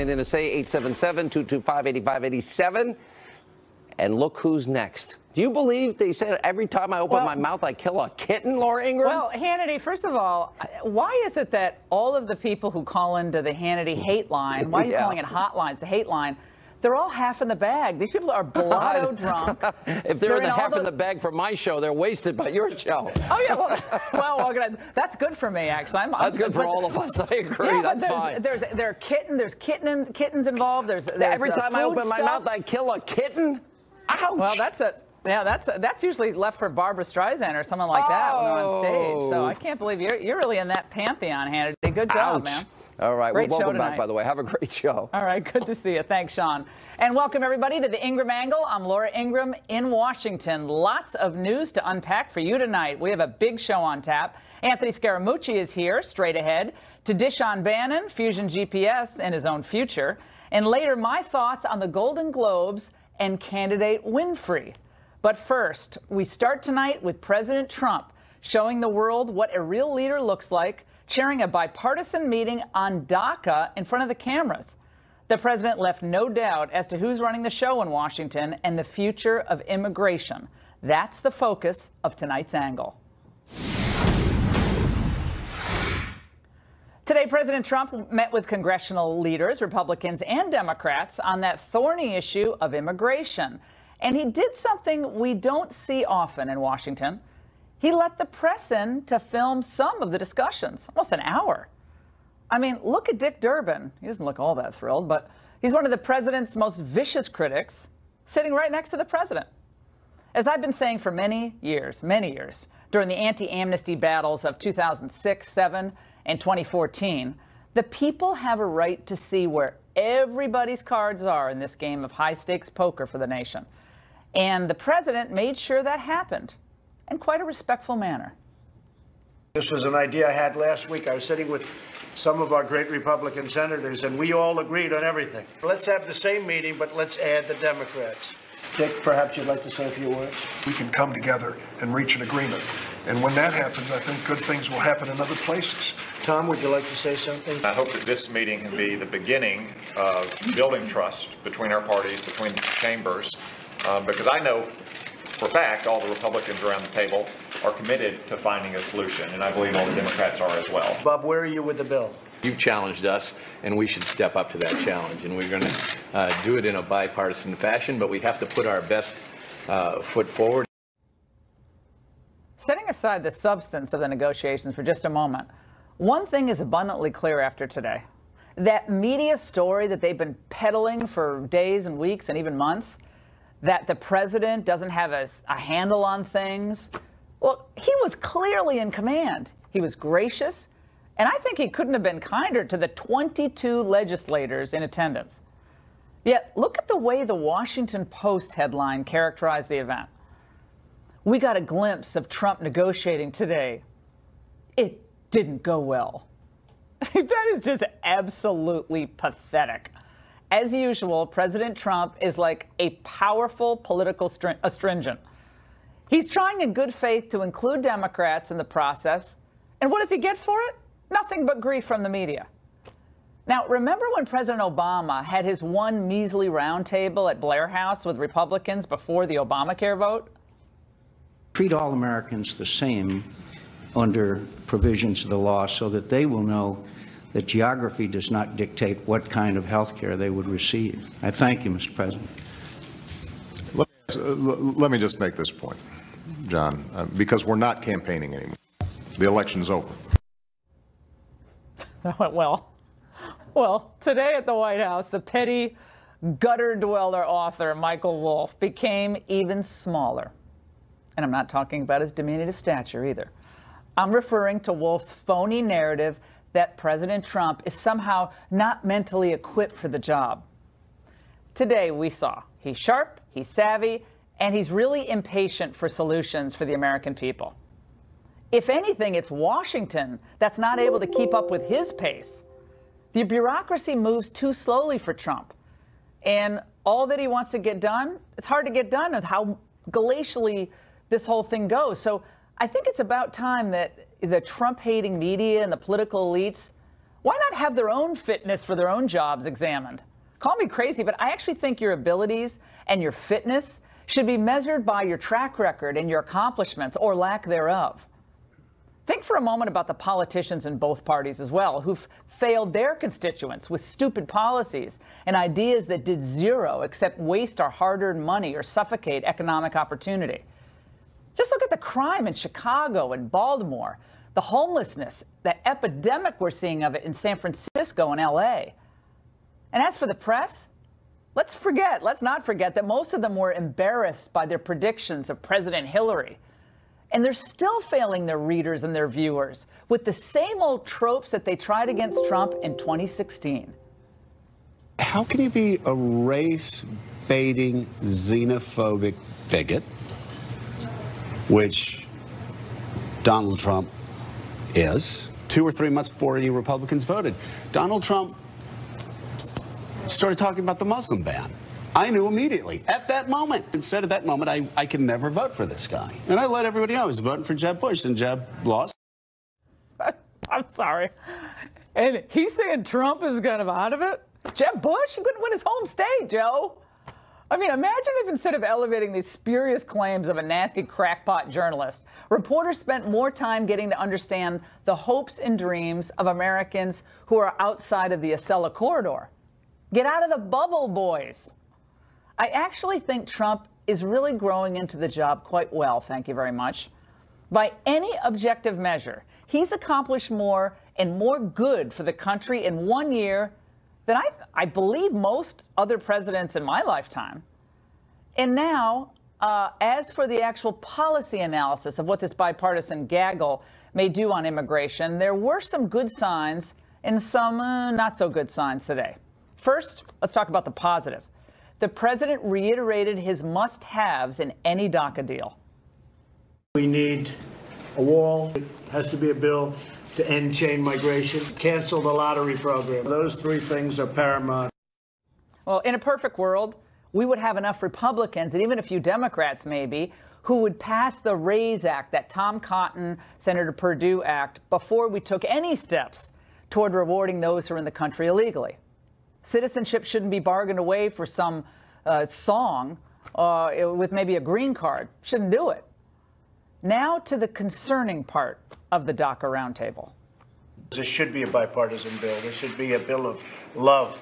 And then to say 877-225-8587. And look who's next. Do you believe they said every time I open my mouth, I kill a kitten, Laura Ingraham? Well, Hannity, first of all, why is it that all of the people who call into the Hannity hate line, why are you calling it hotlines, the hate line, they're all half in the bag. These people are blotto drunk. If they're in the half in the bag for my show, they're wasted by your show. Oh, yeah, well, that's good for me, actually. That's good for all of us. I agree. Yeah, that's fine. There's kittens involved. There's every time I open my mouth, I kill a kitten? Ouch. Well, that's usually left for Barbara Streisand or someone like that when they're on stage. So I can't believe you're really in that pantheon, Hannity. Good job, man. All right. Great Well, welcome show back, by the way. Have a great show. All right. Good to see you. Thanks, Sean. And welcome, everybody, to the Ingraham Angle. I'm Laura Ingraham in Washington. Lots of news to unpack for you tonight. We have a big show on tap. Anthony Scaramucci is here, straight ahead, to dish on Bannon, Fusion GPS, and his own future. And later, my thoughts on the Golden Globes and candidate Winfrey. But first, we start tonight with President Trump showing the world what a real leader looks like, chairing a bipartisan meeting on DACA in front of the cameras. The president left no doubt as to who's running the show in Washington and the future of immigration. That's the focus of tonight's angle. Today, President Trump met with congressional leaders, Republicans and Democrats, on that thorny issue of immigration. And he did something we don't see often in Washington. He let the press in to film some of the discussions, almost an hour. I mean, look at Dick Durbin. He doesn't look all that thrilled, but he's one of the president's most vicious critics, sitting right next to the president. As I've been saying for many years, during the anti-amnesty battles of 2006, 7, and 2014, the people have a right to see where everybody's cards are in this game of high-stakes poker for the nation. And the president made sure that happened in quite a respectful manner. This was an idea I had last week. I was sitting with some of our great Republican senators, and we all agreed on everything. Let's have the same meeting, but let's add the Democrats. Dick, perhaps you'd like to say a few words? We can come together and reach an agreement. And when that happens, I think good things will happen in other places. Tom, would you like to say something? I hope that this meeting can be the beginning of building trust between our parties, between the chambers, because I know for a fact all the Republicans around the table are committed to finding a solution, and I believe all the Democrats are as well. Bob, where are you with the bill? You've challenged us, and we should step up to that challenge. And we're going to do it in a bipartisan fashion, but we have to put our best foot forward. Setting aside the substance of the negotiations for just a moment, one thing is abundantly clear after today. That media story that they've been peddling for days and weeks and even months, that the president doesn't have a handle on things, well, he was clearly in command. He was gracious. And I think he couldn't have been kinder to the 22 legislators in attendance. Yet, look at the way the Washington Post headline characterized the event. We got a glimpse of Trump negotiating today. It didn't go well. That is just absolutely pathetic. As usual, President Trump is like a powerful political astringent. He's trying in good faith to include Democrats in the process. And what does he get for it? Nothing but grief from the media. Now, remember when President Obama had his one measly roundtable at Blair House with Republicans before the Obamacare vote? Treat all Americans the same under provisions of the law so that they will know that geography does not dictate what kind of health care they would receive. I thank you, Mr. President. Let me just make this point, John, because we're not campaigning anymore. The election's over. Well, today at the White House, the petty gutter dweller author Michael Wolff became even smaller. And I'm not talking about his diminutive stature either. I'm referring to Wolff's phony narrative that President Trump is somehow not mentally equipped for the job. Today we saw he's sharp, he's savvy, and he's really impatient for solutions for the American people. If anything, it's Washington that's not able to keep up with his pace. The bureaucracy moves too slowly for Trump. And all that he wants to get done, it's hard to get done with how glacially this whole thing goes. So I think it's about time that the Trump-hating media and the political elites Why not have their own fitness for their own jobs examined? Call me crazy, but I actually think your abilities and your fitness should be measured by your track record and your accomplishments or lack thereof. Think for a moment about the politicians in both parties as well, who've failed their constituents with stupid policies and ideas that did zero except waste our hard-earned money or suffocate economic opportunity. Just look at the crime in Chicago and Baltimore, the homelessness, the epidemic we're seeing of it in San Francisco and LA. And as for the press, let's not forget that most of them were embarrassed by their predictions of President Hillary. And they're still failing their readers and their viewers with the same old tropes that they tried against Trump in 2016. How can you be a race-baiting, xenophobic bigot, which Donald Trump is? 2 or 3 months before any Republicans voted, Donald Trump started talking about the Muslim ban. I knew immediately, at that moment, and said at that moment, I can never vote for this guy. And I let everybody know I was voting for Jeb Bush, and Jeb lost. I'm sorry. And he's saying Trump is kind of out of it? Jeb Bush? He couldn't win his home state, Joe. I mean, imagine if instead of elevating these spurious claims of a nasty crackpot journalist, reporters spent more time getting to understand the hopes and dreams of Americans who are outside of the Acela corridor. Get out of the bubble, boys. I actually think Trump is really growing into the job quite well, thank you very much. By any objective measure, he's accomplished more and more good for the country in 1 year than I believe most other presidents in my lifetime. And now, as for the actual policy analysis of what this bipartisan gaggle may do on immigration, there were some good signs and some not so good signs today. First, let's talk about the positive. The president reiterated his must-haves in any DACA deal. We need a wall. It has to be a bill to end chain migration, cancel the lottery program. Those 3 things are paramount. Well, in a perfect world, we would have enough Republicans, and even a few Democrats maybe, who would pass the RAISE Act, that Tom Cotton, Senator Perdue Act, before we took any steps toward rewarding those who are in the country illegally. Citizenship shouldn't be bargained away for some song with maybe a green card. Shouldn't do it. Now to the concerning part of the DACA roundtable. This should be a bipartisan bill. This should be a bill of love.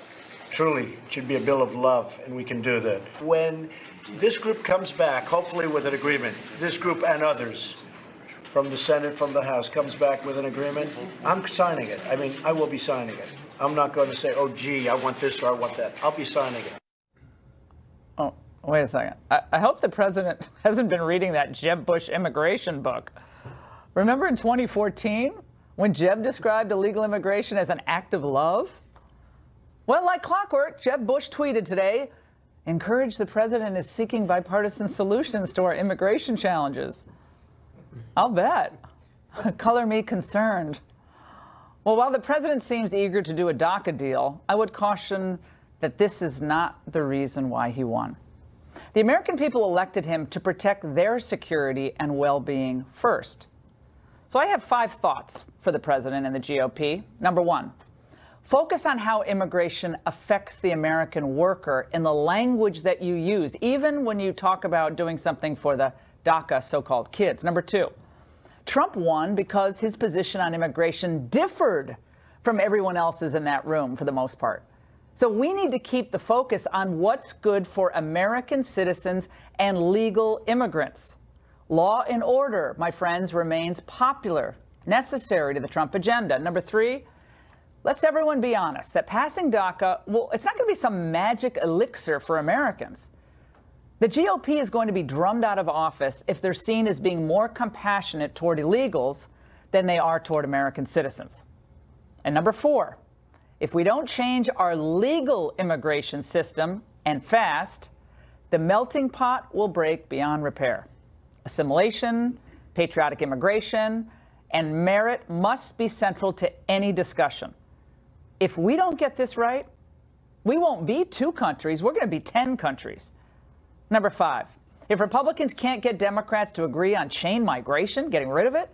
Truly, it should be a bill of love, and we can do that. When this group comes back, hopefully with an agreement, this group and others from the Senate, from the House, comes back with an agreement, I'm signing it. I mean, I will be signing it. I'm not going to say, oh, gee, I want this or I want that. I'll be signing it. Oh, wait a second. I hope the president hasn't been reading that Jeb Bush immigration book. Remember in 2014 when Jeb described illegal immigration as an act of love? Well, like clockwork, Jeb Bush tweeted today, encourage the president is seeking bipartisan solutions to our immigration challenges. I'll bet. Color me concerned. Well, while the president seems eager to do a DACA deal, I would caution that this is not the reason why he won. The American people elected him to protect their security and well-being first. So I have 5 thoughts for the president and the GOP. Number 1, focus on how immigration affects the American worker in the language that you use, even when you talk about doing something for the DACA so-called kids. Number 2, Trump won because his position on immigration differed from everyone else's in that room for the most part. So we need to keep the focus on what's good for American citizens and legal immigrants. Law and order, my friends, remains popular, necessary to the Trump agenda. Number 3, let's everyone be honest that passing DACA, well, it's not going to be some magic elixir for Americans. The GOP is going to be drummed out of office if they're seen as being more compassionate toward illegals than they are toward American citizens. And number 4, if we don't change our legal immigration system, and fast, the melting pot will break beyond repair. Assimilation, patriotic immigration, and merit must be central to any discussion. If we don't get this right, we won't be 2 countries, we're going to be 10 countries. Number 5, if Republicans can't get Democrats to agree on chain migration, getting rid of it,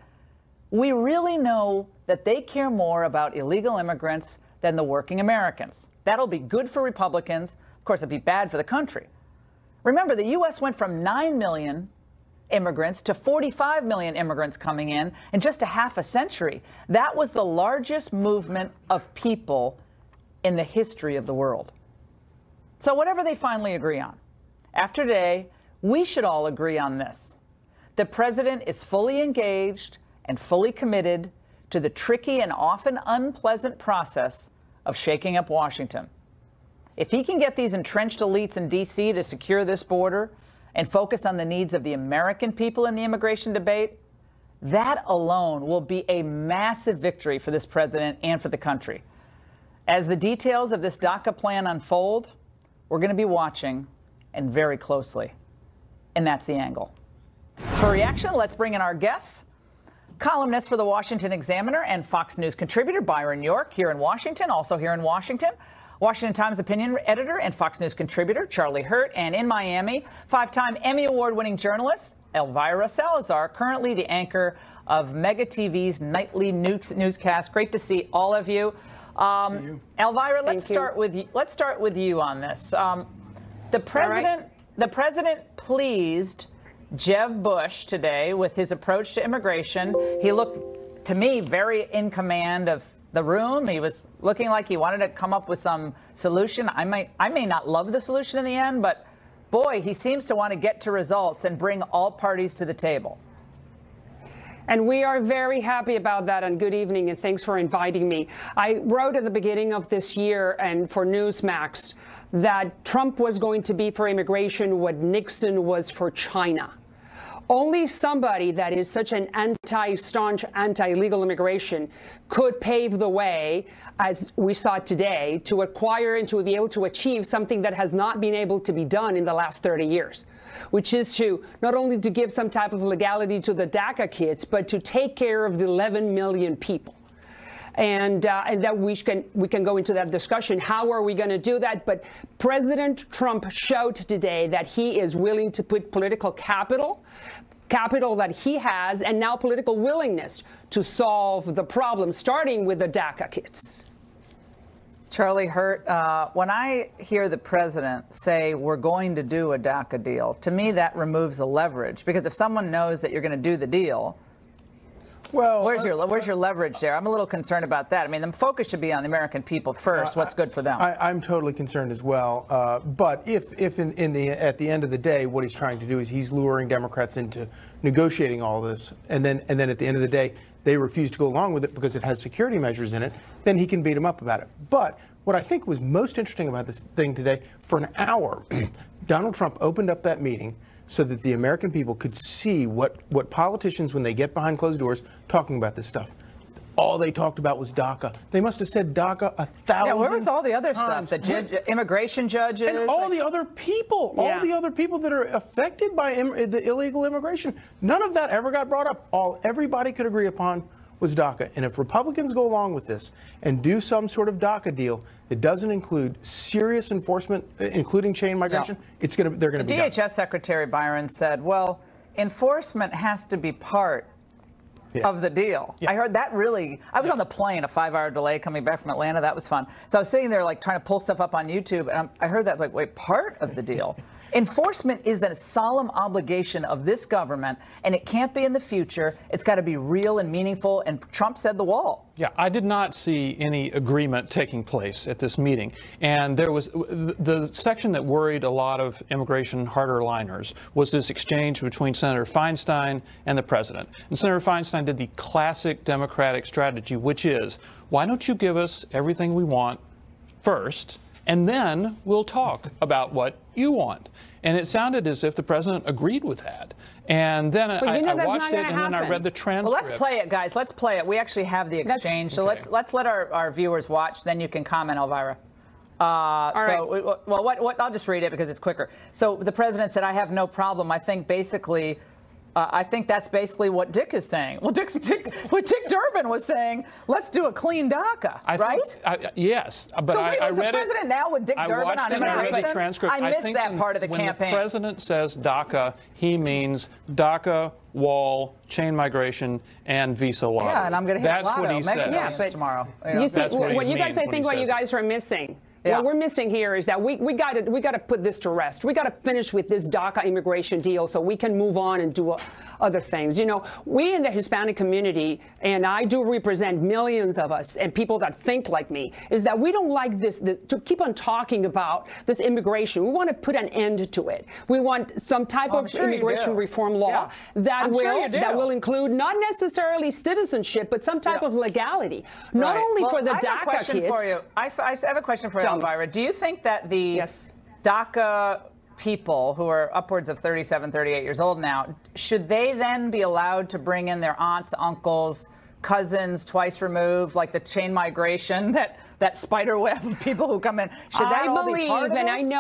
we really know that they care more about illegal immigrants than the working Americans. That'll be good for Republicans. Of course, it'd be bad for the country. Remember, the U.S. went from 9 million immigrants to 45 million immigrants coming in just a half a century. That was the largest movement of people in the history of the world. So whatever they finally agree on, after today, we should all agree on this. The president is fully engaged and fully committed to the tricky and often unpleasant process of shaking up Washington. If he can get these entrenched elites in D.C. to secure this border and focus on the needs of the American people in the immigration debate, that alone will be a massive victory for this president and for the country. As the details of this DACA plan unfold, we're going to be watching, and very closely. And that's the angle. For reaction, let's bring in our guests. Columnist for the Washington Examiner and Fox News contributor Byron York here in Washington, also here in Washington. Washington Times opinion editor and Fox News contributor Charlie Hurt, and in Miami, 5-time Emmy Award-winning journalist Elvira Salazar, currently the anchor of Mega TV's nightly newscast. Great to see all of you. Elvira, let's start with you on this. The president pleased Jeb Bush today with his approach to immigration. He looked, to me, very in command of the room. He was looking like he wanted to come up with some solution. I may not love the solution in the end, but boy, he seems to want to get to results and bring all parties to the table. And we are very happy about that, and good evening, and thanks for inviting me. I wrote at the beginning of this year and for Newsmax that Trump was going to be for immigration what Nixon was for China. Only somebody that is such an staunch anti-illegal immigration could pave the way, as we saw today, to acquire and to be able to achieve something that has not been able to be done in the last 30 years, which is to not only to give some type of legality to the DACA kids, but to take care of the 11 million people. And that we can go into that discussion. How are we going to do that? But President Trump showed today that he is willing to put political capital that he has, and now political willingness to solve the problem, starting with the DACA kids. Charlie Hurt, when I hear the president say we're going to do a DACA deal, to me that removes the leverage, because if someone knows that you're going to do the deal, well, where's your leverage there? I'm a little concerned about that. I mean, the focus should be on the American people first. What's good for them? I'm totally concerned as well. But if at the end of the day, what he's trying to do is he's luring Democrats into negotiating all this, and then at the end of the day, they refuse to go along with it because it has security measures in it, then he can beat them up about it. But what I think was most interesting about this thing today, for an hour, Donald Trump opened up that meeting so that the American people could see what politicians, when they get behind closed doors, talking about this stuff. All they talked about was DACA. They must have said DACA 1,000 times. Yeah, where was all the other stuff? The immigration judges? And all the other people. Yeah. All the other people that are affected by the illegal immigration. None of that ever got brought up. All everybody could agree upon was DACA. And if Republicans go along with this and do some sort of DACA deal that doesn't include serious enforcement, including chain migration, they're going to be done. DHS Secretary Byron said, well, enforcement has to be part of the deal. I heard that really, I was on the plane, a 5-hour delay coming back from Atlanta. That was fun. So I was sitting there like trying to pull stuff up on YouTube, and I heard that like, wait, part of the deal? Enforcement is a solemn obligation of this government, and it can't be in the future. It's got to be real and meaningful, and Trump said the wall. Yeah, I did not see any agreement taking place at this meeting. And there was the section that worried a lot of immigration harder liners was this exchange between Senator Feinstein and the president. And Senator Feinstein did the classic Democratic strategy, which is, why don't you give us everything we want first, and then we'll talk about what you want. And it sounded as if the president agreed with that. And then I watched it, and then I read the transcript. Well, let's play it, guys. Let's play it. We actually have the exchange. So let's let our viewers watch. Then you can comment, Elvira. I'll just read it because it's quicker. So the president said, I have no problem. I think basically I think that's basically what Dick is saying. Well, Dick Durbin was saying, let's do a clean DACA, right? Yes, but so wait, I is read the president now with Dick Durbin on immigration? I read the transcript. I missed that part of the campaign. When the president says DACA, he means DACA, wall, chain migration, and visa lottery. Yeah, and I'm going to hit That's what he said. Yeah, but tomorrow. You see, what you guys, I think what you guys are missing. Yeah. What we're missing here is that we got to put this to rest. We got to finish with this DACA immigration deal so we can move on and do other things. You know, we in the Hispanic community, and I do represent millions of us and people that think like me, is that we don't like this to keep on talking about this immigration. We want to put an end to it. We want some type of immigration reform law that will include not necessarily citizenship, but some type of legality, not only for the DACA kids. I have a question for you. Elvira, do you think that the DACA people who are upwards of 37, 38 years old now, should they then be allowed to bring in their aunts, uncles, cousins twice removed, like the chain migration, that spider web of people who come in? Should that all be part of this?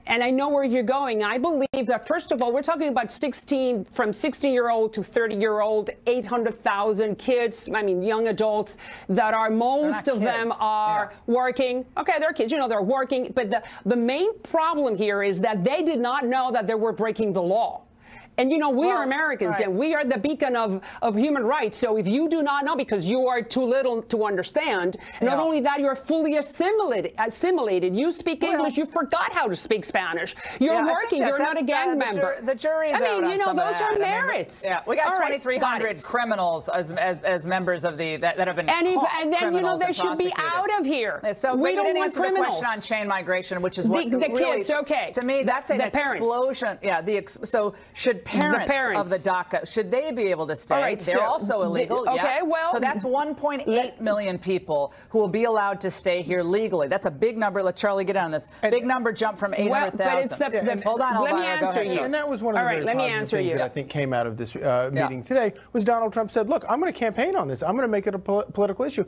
And I know where you're going. I believe that, first of all, we're talking about from 16-year-old to 30-year-old, 800,000 kids, I mean, young adults that are, most of them are working. Okay, they're kids, you know, they're working. But the main problem here is that they did not know that they were breaking the law. And, you know, we are Americans, and we are the beacon of human rights. So if you do not know because you are too little to understand, not only that, you're fully assimilated. You speak English. You forgot how to speak Spanish. You're working. You're not a gang member. The jury is out on you know, those are merits. We got 2,300 criminals as members of that have been caught. And then, you know, they should be out of here. So we don't want criminals. The question on chain migration, which is what the kids, to me, that's an explosion. Yeah, so should parents of the DACA, should they be able to stay? They're also illegal. Okay, well. So that's 1.8 million people who will be allowed to stay here legally. That's a big number. Let Charlie get on this. Big number jump from 800,000. Hold on, let me answer you. And that was one of the very positive things that I think came out of this meeting today was Donald Trump said, look, I'm going to campaign on this. I'm going to make it a political issue.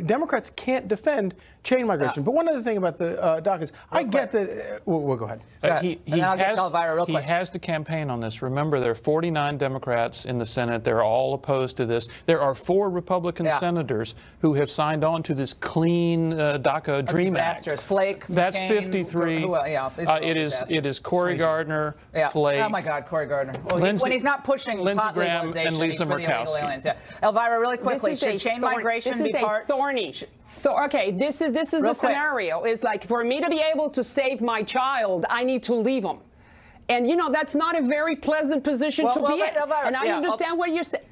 Democrats can't defend chain migration. But one other thing about the DACA is I get that. We'll go ahead. And then I'll get to Elvira real quick. He has to campaign on this. Remember, there are 49 Democrats in the Senate. They're all opposed to this. There are 4 Republican senators who have signed on to this clean DACA Dream Act. Flake, that's McCain, 53. It is Cory Gardner, Flake. Oh my God, Cory Gardner. Well, when he's not pushing Lindsey pot Graham legalization, and Lisa Murkowski. Elvira, really quickly, should chain migration be part? Okay, this is the scenario. Is like, for me to be able to save my child, I need to leave him. And, you know, that's not a very pleasant position to be in. And I understand what you're saying.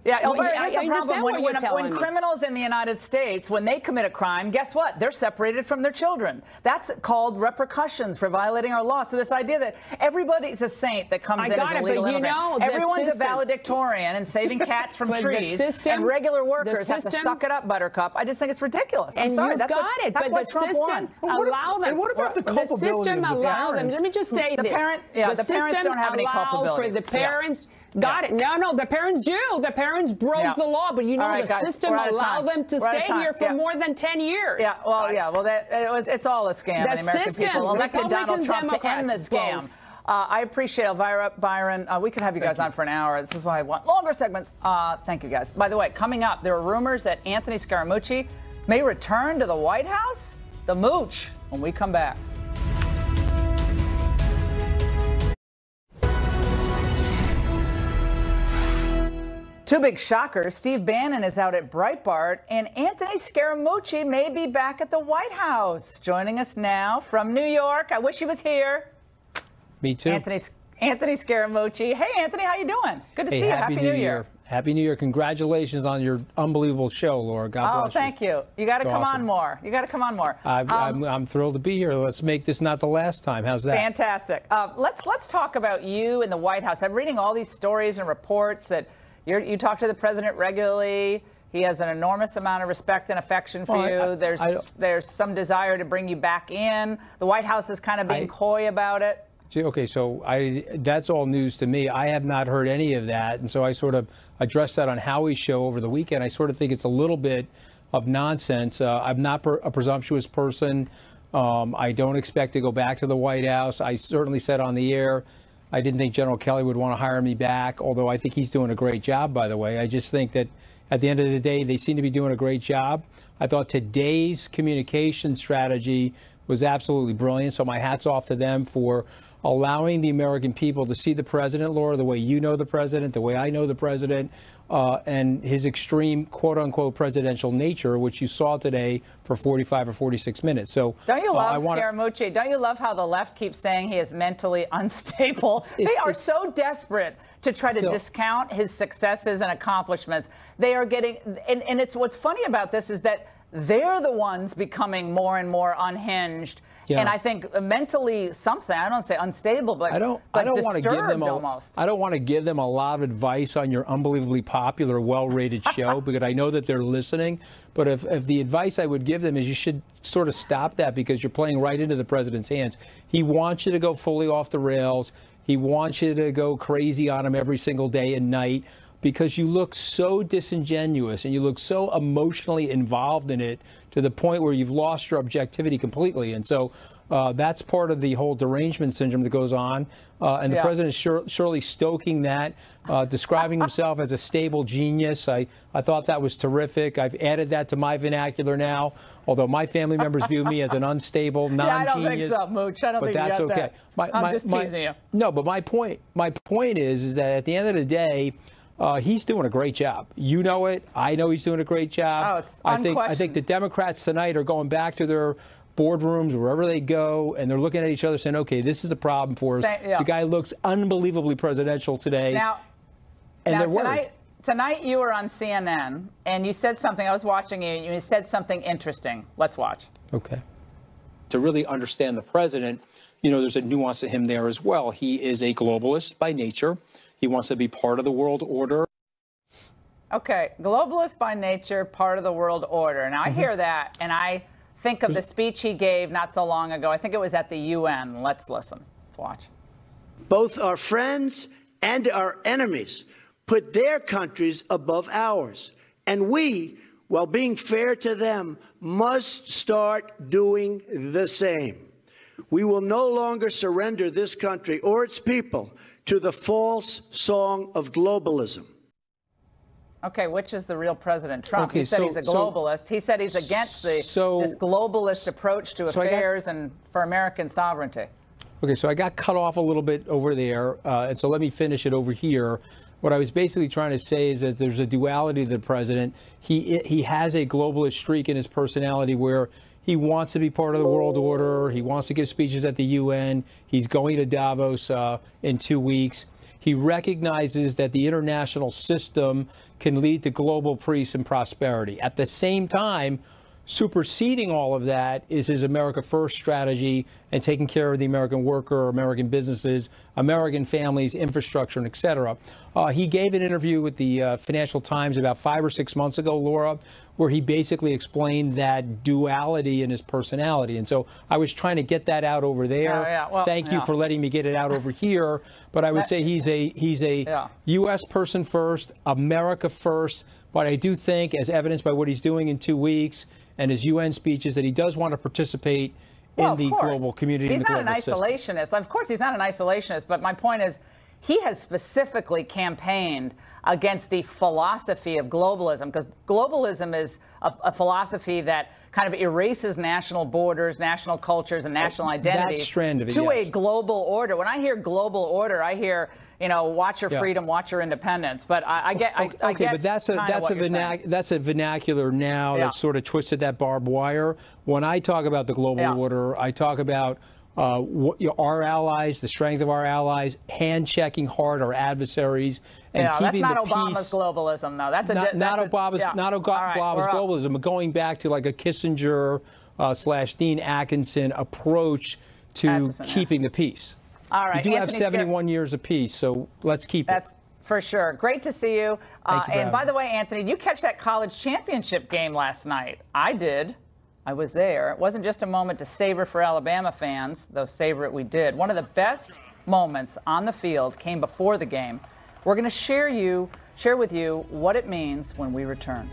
Yeah, here's the problem. When criminals in the United States, when they commit a crime, guess what? They're separated from their children. That's called repercussions for violating our law. So this idea that everybody's a saint that comes in as a legal immigrant. Everyone's a valedictorian and saving cats from trees. And regular workers have to suck it up, Buttercup. I just think it's ridiculous. I'm sorry. That's why Trump won. Allow them. And what about the culpability of the parents? Let me just say this. The parents don't have any culpability. For the parents. Got it. No, the parents do. The parents broke the law, but you know the system allowed them to stay here for more than 10 years. It's all a scam. The American people elected Donald Trump to end the scam. I appreciate Elvira, Byron. We could have you guys on for an hour. This is why I want longer segments. Thank you, guys. By the way, coming up, there are rumors that Anthony Scaramucci may return to the White House. The mooch when we come back. Two big shockers. Steve Bannon is out at Breitbart, and Anthony Scaramucci may be back at the White House. Joining us now from New York. I wish he was here. Me too. Anthony Scaramucci. Hey, Anthony, how you doing? Good to see you. Happy New Year. Happy New Year. Congratulations on your unbelievable show, Laura. God bless you. Thank you. You got to come on more. You got to come on more. I'm thrilled to be here. Let's make this not the last time. How's that? Fantastic. Let's talk about you in the White House. I'm reading all these stories and reports that you talk to the president regularly. He has an enormous amount of respect and affection for you. There's some desire to bring you back in. The White House is kind of being coy about it. Okay, so that's all news to me. I have not heard any of that, and so I sort of addressed that on Howie's show over the weekend. I sort of think it's a little bit of nonsense. I'm not a presumptuous person. I don't expect to go back to the White House. I certainly said on the air I didn't think General Kelly would want to hire me back, although I think he's doing a great job, by the way. I just think that at the end of the day, they seem to be doing a great job. I thought today's communication strategy was absolutely brilliant, so my hat's off to them for allowing the American people to see the president, Laura, the way you know the president, the way I know the president, and his extreme quote-unquote presidential nature, which you saw today for 45 or 46 minutes. So don't you love Scaramucci? Don't you love how the left keeps saying he is mentally unstable? They are so desperate to try to discount his successes and accomplishments. They are getting, and it's what's funny about this is that they're the ones becoming more and more unhinged. Yeah. And I think mentally something, I don't say unstable, but I don't want to give them almost. I don't want to give them a lot of advice on your unbelievably popular, well-rated show because I know that they're listening. But if the advice I would give them is you should sort of stop that because you're playing right into the president's hands. He wants you to go fully off the rails. He wants you to go crazy on him every single day and night because you look so disingenuous and you look so emotionally involved in it to the point where you've lost your objectivity completely. And so that's part of the whole derangement syndrome that goes on. And the president is surely stoking that, describing himself as a stable genius. I thought that was terrific. I've added that to my vernacular now, although my family members view me as an unstable, non-genius. I don't think so, Mooch. I don't think that's okay. I'm just teasing you. No, but my point is that at the end of the day, he's doing a great job. You know it. I know he's doing a great job. Oh, it's unquestioned. I think the Democrats tonight are going back to their boardrooms, wherever they go, and they're looking at each other saying, okay, this is a problem for us. The guy looks unbelievably presidential today. They're worried. Tonight you were on CNN, and you said something. I was watching you, and you said something interesting. Let's watch. Okay. To really understand the president, you know, there's a nuance to him there as well. He is a globalist by nature. He wants to be part of the world order. Okay, globalist by nature, part of the world order. Now, I hear that, and I think of the speech he gave not so long ago. I think it was at the UN. Let's listen. Let's watch. Both our friends and our enemies put their countries above ours. And we, while being fair to them, must start doing the same. We will no longer surrender this country or its people to the false song of globalism. Okay, which is the real President Trump? He said he's a globalist. He said he's against this globalist approach to affairs and for American sovereignty. Okay, so I got cut off a little bit over there, and so let me finish it over here. What I was basically trying to say is that there's a duality to the president. He has a globalist streak in his personality where he wants to be part of the world order. He wants to give speeches at the UN. He's going to Davos in 2 weeks. He recognizes that the international system can lead to global peace and prosperity. At the same time, superseding all of that is his America First strategy and taking care of the American worker, American businesses, American families, infrastructure, and et cetera. He gave an interview with the Financial Times about 5 or 6 months ago, Laura, where he basically explained that duality in his personality. And so I was trying to get that out over there. Thank you for letting me get it out over here. But I would say he's a U.S. person first, America first. But I do think, as evidenced by what he's doing in 2 weeks, and his UN speeches, that he does want to participate in the global community. He's not an isolationist. Of course, he's not an isolationist. But my point is, he has specifically campaigned against the philosophy of globalism, because globalism is a philosophy that kind of erases national borders, national cultures, and national identities that strand of it, to a global order. When I hear global order, I hear, you know, watch your freedom, watch your independence. But I get, but that's a vernacular now that's sort of twisted that barbed wire. When I talk about the global order, I talk about our allies, the strength of our allies, hand-checking hard our adversaries, and keeping that's not the Obama's peace. Globalism, though. That's not Obama's globalism, but going back to like a Kissinger / Dean Atkinson approach to keeping the peace. All right, we do have 71 years of peace, so let's keep it. That's for sure. Great to see you. And by the way, Anthony, did you catch that college championship game last night? I did. I was there. It wasn't just a moment to savor for Alabama fans, though savor it we did. One of the best moments on the field came before the game. We're going to share with you what it means when we return.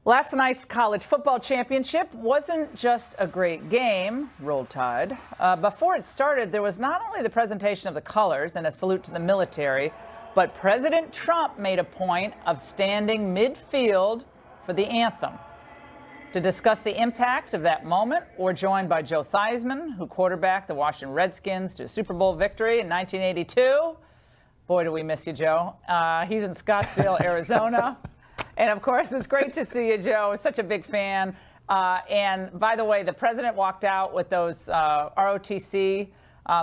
Last night's college football championship wasn't just a great game, Roll Tide. Before it started, there was not only the presentation of the colors and a salute to the military, but President Trump made a point of standing midfield for the anthem. To discuss the impact of that moment, we're joined by Joe Theismann, who quarterbacked the Washington Redskins to a Super Bowl victory in 1982. Boy, do we miss you, Joe. He's in Scottsdale, Arizona. And, of course, it's great to see you, Joe. Such a big fan. And, by the way, the president walked out with those ROTC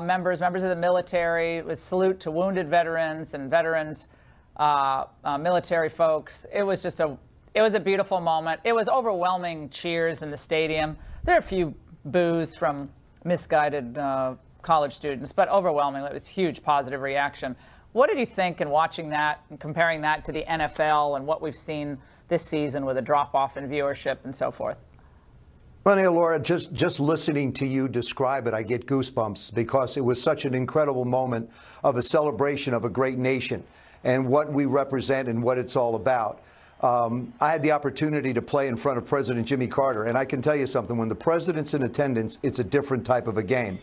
members of the military, with salute to wounded veterans and veterans, military folks. It was just it was a beautiful moment. It was overwhelming cheers in the stadium. There are a few boos from misguided college students, but overwhelmingly, it was huge positive reaction. What did you think in watching that and comparing that to the NFL and what we've seen this season with a drop-off in viewership and so forth? Well, Laura, just listening to you describe it, I get goosebumps because it was such an incredible moment of a celebration of a great nation and what we represent and what it's all about. I had the opportunity to play in front of President Jimmy Carter, and I can tell you something, when the president's in attendance, it's a different type of a game.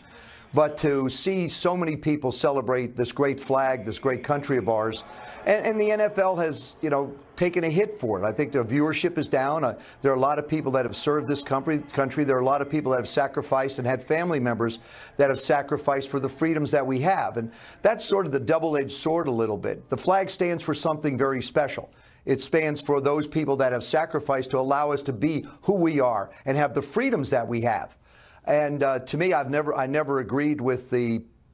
But to see so many people celebrate this great flag, this great country of ours, and the NFL has, taken a hit for it. I think the viewership is down. There are a lot of people that have served this country. There are a lot of people that have sacrificed and had family members that have sacrificed for the freedoms that we have. And that's sort of the double-edged sword a little bit. The flag stands for something very special. It stands for those people that have sacrificed to allow us to be who we are and have the freedoms that we have. And to me, I never agreed with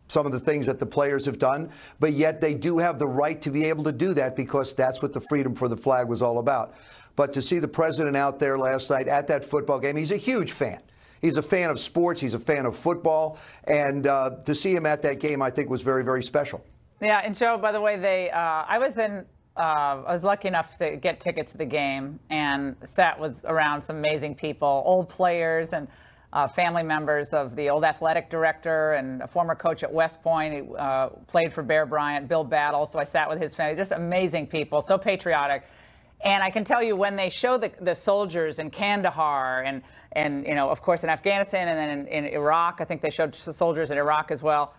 some of the things that the players have done, but yet they do have the right to be able to do that because that's what the freedom for the flag was all about. But to see the president out there last night at that football game, he's a huge fan. He's a fan of sports. He's a fan of football. And to see him at that game, I think, was very, very special. Yeah, and Joe, by the way, I was lucky enough to get tickets to the game and sat around some amazing people, old players and family members of the old athletic director and a former coach at West Point. He played for Bear Bryant, Bill Battle. So I sat with his family. Just amazing people, so patriotic. And I can tell you, when they show the soldiers in Kandahar and of course, in Afghanistan and then in Iraq, I think they showed the soldiers in Iraq as well.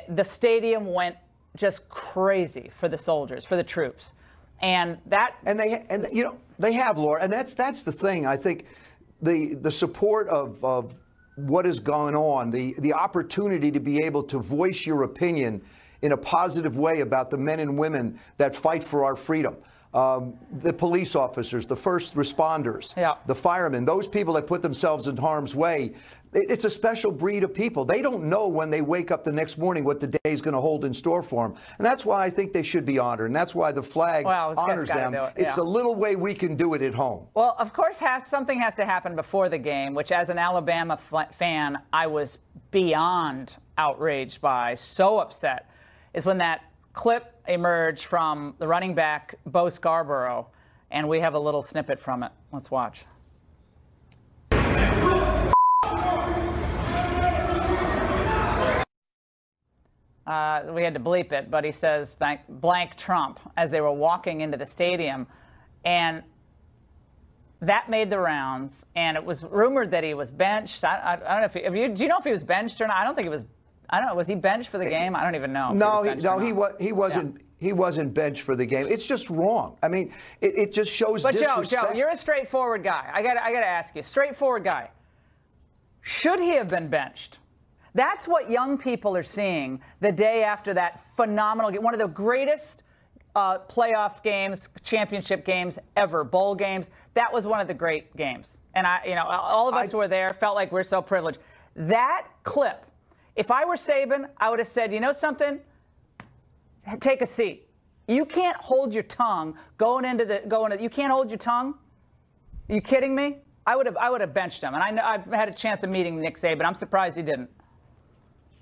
The stadium went just crazy for the soldiers, for the troops. And they have, Laura, and that's the thing. I think the support of what is going on, the opportunity to be able to voice your opinion in a positive way about the men and women that fight for our freedom. The police officers, the first responders, the firemen, those people that put themselves in harm's way. It's a special breed of people. They don't know when they wake up the next morning what the day is going to hold in store for them. And that's why I think they should be honored. And that's why the flag honors them. It's a little way we can do it at home. Well, of course, something has to happen before the game, which as an Alabama fan, I was beyond outraged by, so upset, is when that clip emerged from the running back, Bo Scarborough, and we have a little snippet from it. Let's watch. We had to bleep it, but he says blank Trump as they were walking into the stadium. And that made the rounds, and it was rumored that he was benched. I don't know do you know if he was benched or not? I don't think it was. I don't know. Was he benched for the game? I don't even know. He wasn't. Yeah. He wasn't benched for the game. It's just wrong. I mean, it just shows disrespect. Joe, you're a straightforward guy. I got to ask you, straightforward guy. Should he have been benched? That's what young people are seeing the day after that phenomenal game, one of the greatest playoff games, championship games ever, bowl games. That was one of the great games, and all of us who were there felt like we're so privileged. That clip. If I were Saban, I would have said, you know something? Take a seat. You can't hold your tongue you can't hold your tongue? Are you kidding me? I would have benched him. And I know I've had a chance of meeting Nick Saban. I'm surprised he didn't.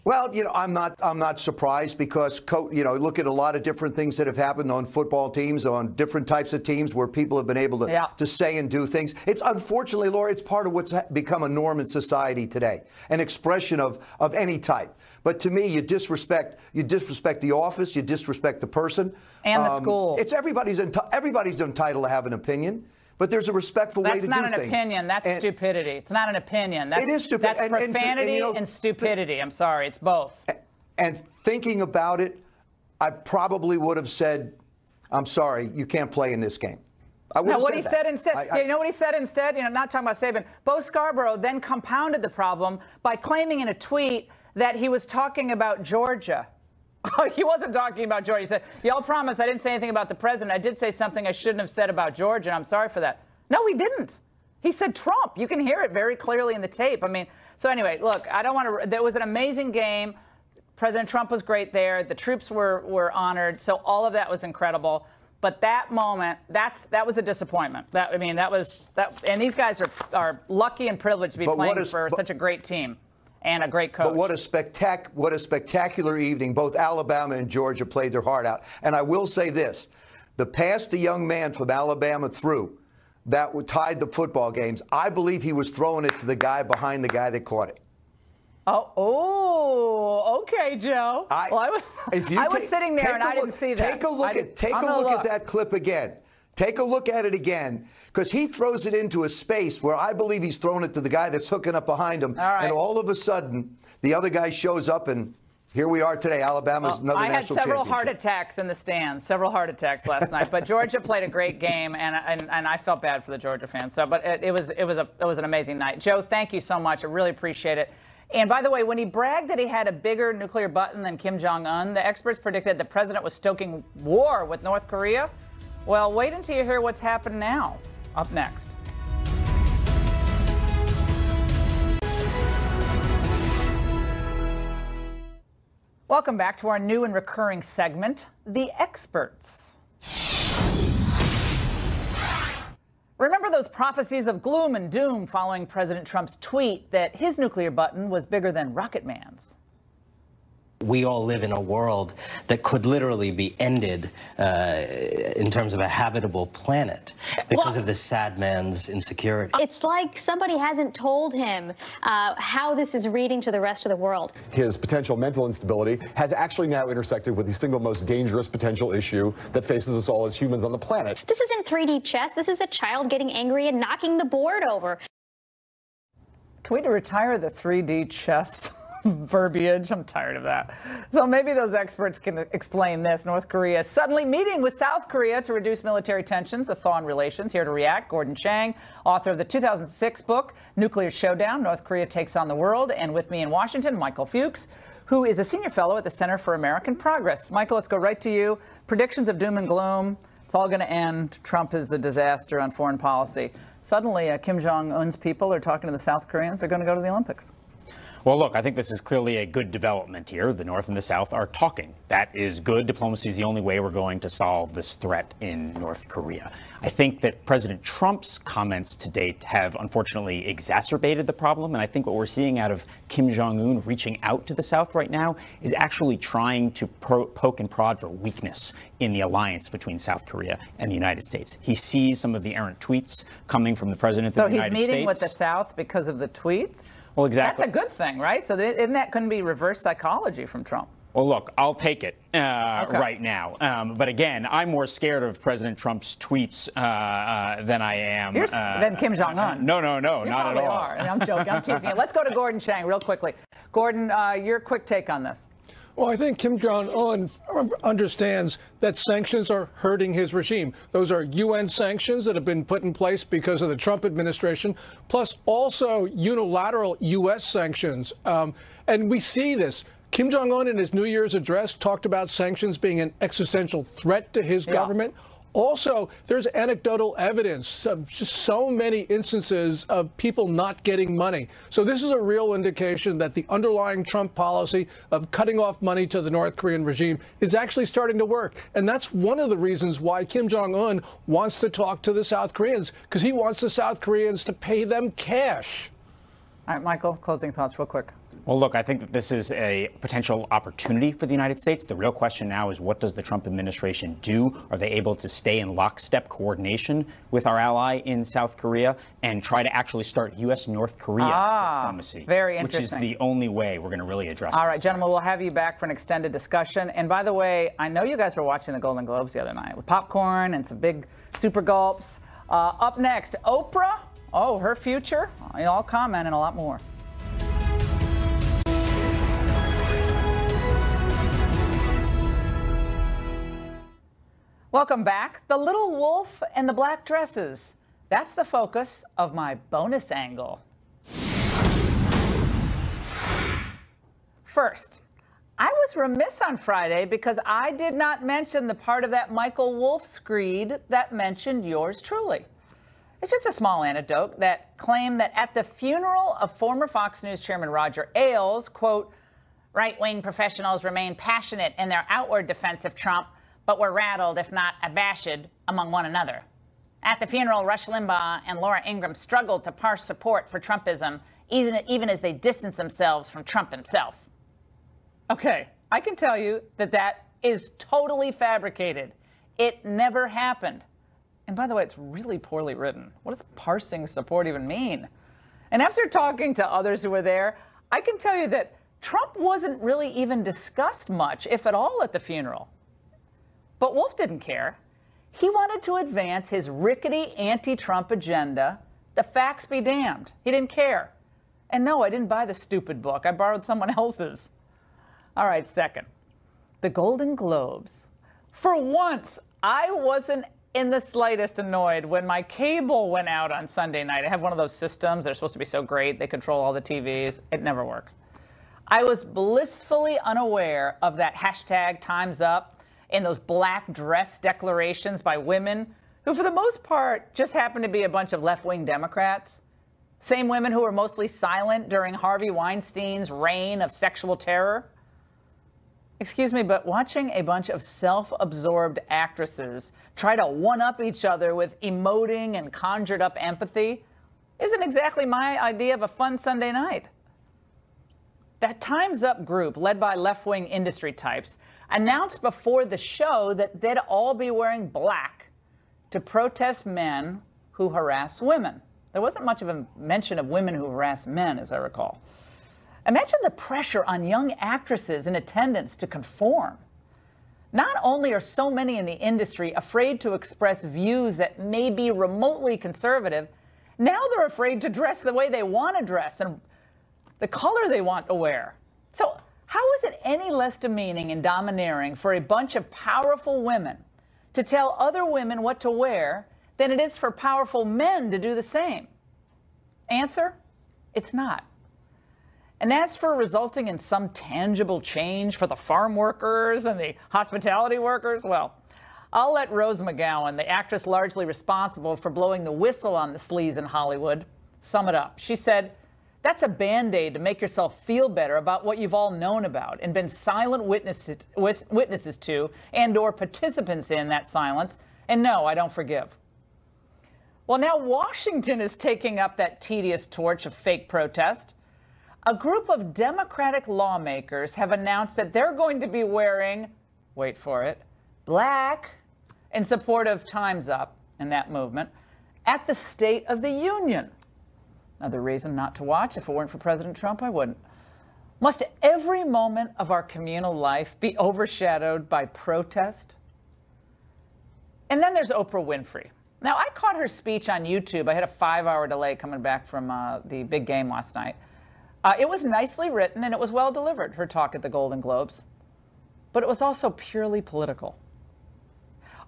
Well, I'm not surprised because, look at a lot of different things that have happened on football teams, on different types of teams where people have been able to say and do things. It's unfortunately, Laura, it's part of what's become a norm in society today, an expression of any type. But to me, you disrespect the office, you disrespect the person. And the school. It's everybody's entitled to have an opinion. but there's a respectful way to do things. That's not an opinion. That's stupidity. It's not an opinion. It is stupid. That's profanity and stupidity. I'm sorry. It's both. And thinking about it, I probably would have said, I'm sorry, you can't play in this game. I would have what said he that. said instead, you know what he said instead? You know, not talking about Saban. Bo Scarborough then compounded the problem by claiming in a tweet that he was talking about Georgia. He wasn't talking about Georgia. He said, y'all promise I didn't say anything about the president. I did say something I shouldn't have said about Georgia, and I'm sorry for that. No, he didn't. He said Trump. You can hear it very clearly in the tape. I mean, so anyway, look, I don't want to, there was an amazing game. President Trump was great there. The troops were honored. So all of that was incredible. But that moment, that was a disappointment. And these guys are lucky and privileged to be playing for such a great team and a great coach. But what a spectacular evening. Both Alabama and Georgia played their heart out. And I will say this, the pass the young man from Alabama threw that tied the football games, I believe he was throwing it to the guy behind the guy that caught it. Oh, okay, Joe. I was sitting there and I didn't see that. Take a look at that clip again. Take a look at it again, because he throws it into a space where I believe he's throwing it to the guy that's hooking up behind him. And all of a sudden, the other guy shows up, and here we are today. Alabama's another national championship. I had several heart attacks in the stands, several heart attacks last night. But Georgia played a great game, and I felt bad for the Georgia fans. So, but it was an amazing night. Joe, thank you so much. I really appreciate it. And by the way, when he bragged that he had a bigger nuclear button than Kim Jong-un, the experts predicted the president was stoking war with North Korea. Well, wait until you hear what's happened now. Up next. Welcome back to our new and recurring segment, The Experts. Remember those prophecies of gloom and doom following President Trump's tweet that his nuclear button was bigger than Rocket Man's? We all live in a world that could literally be ended in terms of a habitable planet because of this sad man's insecurity. It's like somebody hasn't told him how this is reading to the rest of the world. His potential mental instability has actually now intersected with the single most dangerous potential issue that faces us all as humans on the planet. This isn't 3D chess. This is a child getting angry and knocking the board over. Can we retire the 3D chess verbiage? I'm tired of that. So maybe those experts can explain this. North Korea is suddenly meeting with South Korea to reduce military tensions, a thaw in relations. Here to react, Gordon Chang, author of the 2006 book, Nuclear Showdown, North Korea Takes on the World. And with me in Washington, Michael Fuchs, who is a senior fellow at the Center for American Progress. Michael, let's go right to you. Predictions of doom and gloom. It's all going to end. Trump is a disaster on foreign policy. Suddenly, Kim Jong-un's people are talking to the South Koreans. They're going to go to the Olympics. Well, look, I think this is clearly a good development here. The North and the South are talking. That is good. Diplomacy is the only way we're going to solve this threat in North Korea. I think that President Trump's comments to date have unfortunately exacerbated the problem. And I think what we're seeing out of Kim Jong-un reaching out to the South right now is actually trying to poke and prod for weakness in the alliance between South Korea and the United States. He sees some of the errant tweets coming from the president of the United States. So he's meeting with the South because of the tweets? Well, exactly. That's a good thing, right? So isn't that going to be reverse psychology from Trump? Well, look, I'll take it right now. But again, I'm more scared of President Trump's tweets than I am. Than Kim Jong-un. No, not at all. Are. I'm joking. I'm teasing you. Let's go to Gordon Chang real quickly. Gordon, your quick take on this. Well, I think Kim Jong-un understands that sanctions are hurting his regime. Those are UN sanctions that have been put in place because of the Trump administration, plus also unilateral U.S. sanctions. And we see this. Kim Jong-un in his New Year's address talked about sanctions being an existential threat to his government. Also, there's anecdotal evidence of just so many instances of people not getting money. So this is a real indication that the underlying Trump policy of cutting off money to the North Korean regime is actually starting to work. And that's one of the reasons why Kim Jong-un wants to talk to the South Koreans, because he wants the South Koreans to pay them cash. All right, Michael, closing thoughts real quick. Well, look, I think that this is a potential opportunity for the United States. The real question now is, what does the Trump administration do? Are they able to stay in lockstep coordination with our ally in South Korea and try to actually start U.S.-North Korea diplomacy? Very interesting. Which is the only way we're going to really address this. All right, gentlemen, we'll have you back for an extended discussion. And by the way, I know you guys were watching the Golden Globes the other night with popcorn and some big super gulps. Up next, Oprah. Oh, her future. I'll comment and a lot more. Welcome back. The little wolf and the black dresses. That's the focus of my bonus angle. First, I was remiss on Friday because I did not mention the part of that Michael Wolff screed that mentioned yours truly. It's just a small anecdote that claimed that at the funeral of former Fox News chairman Roger Ailes, quote, right-wing professionals remain passionate in their outward defense of Trump, but were rattled, if not abashed, among one another. At the funeral, Rush Limbaugh and Laura Ingraham struggled to parse support for Trumpism, even as they distanced themselves from Trump himself. Okay, I can tell you that that is totally fabricated. It never happened. And by the way, it's really poorly written. What does parsing support even mean? And after talking to others who were there, I can tell you that Trump wasn't really even discussed much, if at all, at the funeral. But Wolff didn't care. He wanted to advance his rickety anti-Trump agenda. The facts be damned. He didn't care. And no, I didn't buy the stupid book. I borrowed someone else's. All right, second, the Golden Globes. For once, I wasn't in the slightest annoyed when my cable went out on Sunday night. I have one of those systems that are supposed to be so great. They control all the TVs. It never works. I was blissfully unaware of that hashtag Time's Up and those black dress declarations by women who, for the most part, just happen to be a bunch of left-wing Democrats. Same women who were mostly silent during Harvey Weinstein's reign of sexual terror. Excuse me, but watching a bunch of self-absorbed actresses try to one-up each other with emoting and conjured-up empathy isn't exactly my idea of a fun Sunday night. That Time's Up group, led by left-wing industry types, announced before the show that they'd all be wearing black to protest men who harass women. There wasn't much of a mention of women who harass men, as I recall. Imagine the pressure on young actresses in attendance to conform. Not only are so many in the industry afraid to express views that may be remotely conservative, now they're afraid to dress the way they want to dress and the color they want to wear. So how is it any less demeaning and domineering for a bunch of powerful women to tell other women what to wear than it is for powerful men to do the same? Answer, it's not. And as for resulting in some tangible change for the farm workers and the hospitality workers, well, I'll let Rose McGowan, the actress largely responsible for blowing the whistle on the sleaze in Hollywood, sum it up. She said, that's a Band-Aid to make yourself feel better about what you've all known about and been silent witnesses to and or participants in that silence. And no, I don't forgive. Well, now Washington is taking up that tedious torch of fake protest. A group of Democratic lawmakers have announced that they're going to be wearing, wait for it, black in support of Time's Up and that movement at the State of the Union. Another reason not to watch. If it weren't for President Trump, I wouldn't. Must every moment of our communal life be overshadowed by protest? And then there's Oprah Winfrey. Now, I caught her speech on YouTube. I had a 5-hour delay coming back from the big game last night. It was nicely written and it was well delivered, her talk at the Golden Globes. But it was also purely political.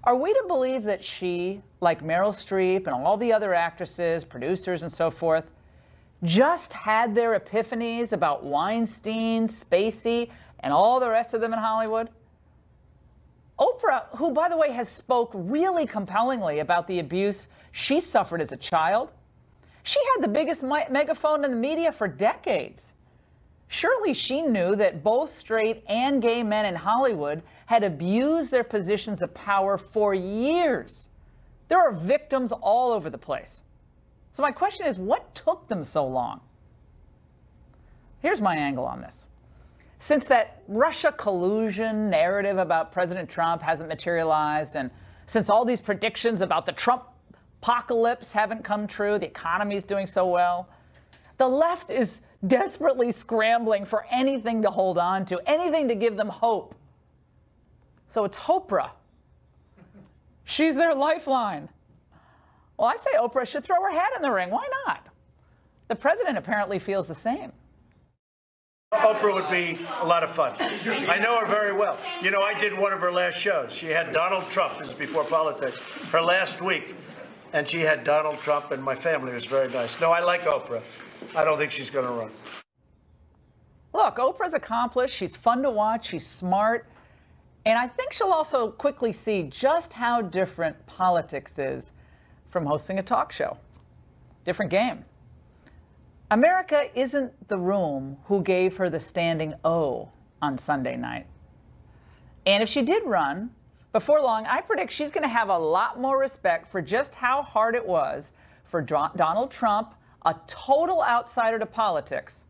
Are we to believe that she, like Meryl Streep and all the other actresses, producers, and so forth, just had their epiphanies about Weinstein, Spacey, and all the rest of them in Hollywood? Oprah, who, by the way, has spoke really compellingly about the abuse she suffered as a child, she had the biggest megaphone in the media for decades. Surely she knew that both straight and gay men in Hollywood had abused their positions of power for years. There are victims all over the place. So my question is, what took them so long? Here's my angle on this. Since that Russia collusion narrative about President Trump hasn't materialized, and since all these predictions about the Trump apocalypse haven't come true, the economy is doing so well, the left is desperately scrambling for anything to hold on to, anything to give them hope. So it's Oprah. She's their lifeline. Well, I say Oprah should throw her hat in the ring. Why not? The president apparently feels the same. Oprah would be a lot of fun. I know her very well. You know, I did one of her last shows. She had Donald Trump, this is before politics, her last week. And she had Donald Trump, and my family was very nice. No, I like Oprah. I don't think she's going to run. Look, Oprah's accomplished. She's fun to watch. She's smart. And I think she'll also quickly see just how different politics is from hosting a talk show. Different game. America isn't the room who gave her the standing O on Sunday night. And if she did run, before long, I predict she's going to have a lot more respect for just how hard it was for Donald Trump, a total outsider to politics,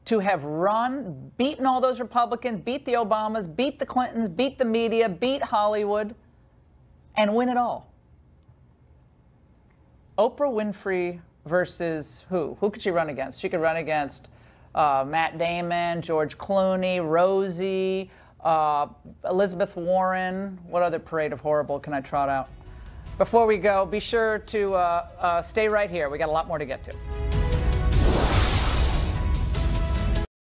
to have run, beaten all those Republicans, beat the Obamas, beat the Clintons, beat the media, beat Hollywood, and win it all. Oprah Winfrey versus who? Who could she run against? She could run against Matt Damon, George Clooney, Rosie, Elizabeth Warren. What other parade of horrible can I trot out? Before we go, be sure to stay right here. We got a lot more to get to.